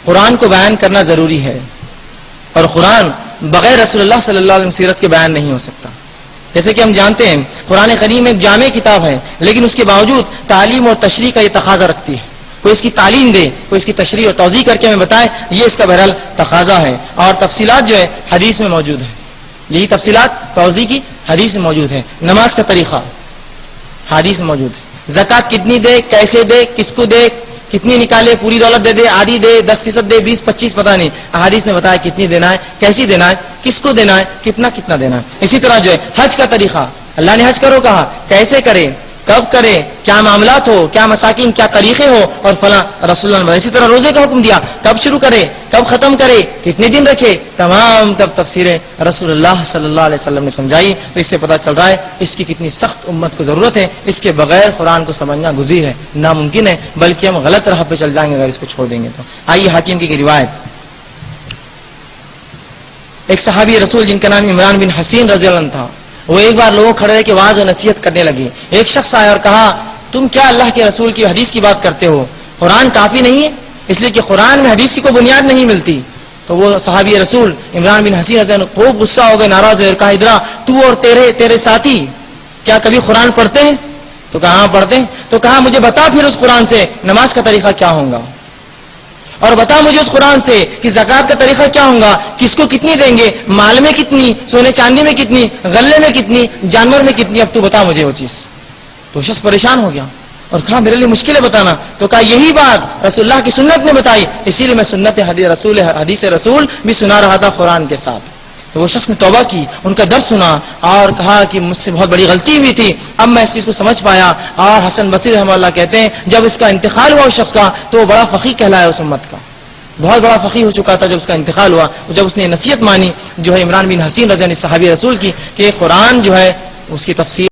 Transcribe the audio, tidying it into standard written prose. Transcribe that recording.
قرآن کو بیان کرنا ضروری ہے، اور قرآن بغیر رسول اللہ صلی اللہ علیہ وسلم سیرت کے بیان نہیں ہو سکتا۔ جیسے کہ ہم جانتے ہیں قرآن کریم ایک جامع کتاب ہے، لیکن اس کے باوجود تعلیم اور تشریح کا یہ تقاضا رکھتی ہے، کوئی اس کی تعلیم دے، کوئی اس کی تشریح اور توضیح کر کے ہمیں بتائے، یہ اس کا بہرحال تقاضا ہے۔ اور تفصیلات جو ہے حدیث میں موجود ہے، یہی تفصیلات توضیح کی حدیث میں موجود ہے۔ نماز کا طریقہ حدیث میں موجود ہے، زکوٰۃ کتنی دے، کیسے دے، کس کو دے، کتنی نکالے، پوری دولت دے دے، آدھی دے، 10% دے، 20-25 پتہ نہیں، احادیث نے بتایا کتنی دینا ہے، کیسی دینا ہے، کس کو دینا ہے، کتنا دینا ہے۔ اسی طرح جو ہے حج کا طریقہ، اللہ نے حج کرو کہا، کیسے کرے، کب کرے، کیا معاملات ہو، کیا مساکین، کیا طریقے ہو، اور فلاں رسول اللہ نے۔ اسی طرح روزے کا حکم دیا، کب شروع کرے، کب ختم کرے، کتنے دن رکھے، تمام تب تفسیریں رسول اللہ صلی اللہ علیہ وسلم نے سمجھائی۔ تو اس سے پتہ چل رہا ہے اس کی کتنی سخت امت کو ضرورت ہے، اس کے بغیر قرآن کو سمجھنا گزیر ہے، ناممکن ہے، بلکہ ہم غلط راہ پہ چل جائیں گے اگر اس کو چھوڑ دیں گے تو۔ آئیے حاکم کی روایت، ایک صحابی رسول جن کا نام عمران بن حسین رضی اللہ عنہ تھا، وہ ایک بار لوگوں کھڑے رہ کے واعظ و نصیحت کرنے لگے۔ ایک شخص آیا اور کہا، تم کیا اللہ کے رسول کی حدیث کی بات کرتے ہو، قرآن کافی نہیں ہے؟ اس لیے کہ قرآن میں حدیث کی کوئی بنیاد نہیں ملتی۔ تو وہ صحابی رسول عمران بن حسین رضی اللہ عنہ خوب غصہ ہو گئے، ناراض ہوئے، اور کہا، ادرا تو اور تیرے ساتھی کیا کبھی قرآن پڑھتے ہیں؟ تو کہا ہاں پڑھتے ہیں۔ تو کہا مجھے بتا پھر اس قرآن سے نماز کا طریقہ کیا ہوگا، اور بتا مجھے اس قرآن سے کہ زکوٰۃ کا طریقہ کیا ہوگا، کس کو کتنی دیں گے، مال میں کتنی، سونے چاندی میں کتنی، غلے میں کتنی، جانور میں کتنی، اب تو بتا مجھے وہ چیز۔ تو شخص پریشان ہو گیا اور کہا میرے لیے مشکل ہے بتانا۔ تو کہا یہی بات رسول اللہ کی سنت نے بتائی، اسی لیے میں سنت حدیث رسول بھی سنا رہا تھا قرآن کے ساتھ۔ تو وہ شخص نے توبہ کی، ان کا درد سنا اور کہا کہ مجھ سے بہت بڑی غلطی ہوئی تھی، اب میں اس چیز کو سمجھ پایا۔ اور حسن بصری رحمہ اللہ کہتے ہیں جب اس کا انتقال ہوا اس شخص کا تو وہ بڑا فقیہ کہلایا، اس امت کا بہت بڑا فقیہ ہو چکا تھا جب اس کا انتقال ہوا، جب اس نے نصیحت مانی جو ہے عمران بن حسین رضی اللہ عنہ صحابی رسول کی کہ قرآن جو ہے اس کی تفسیر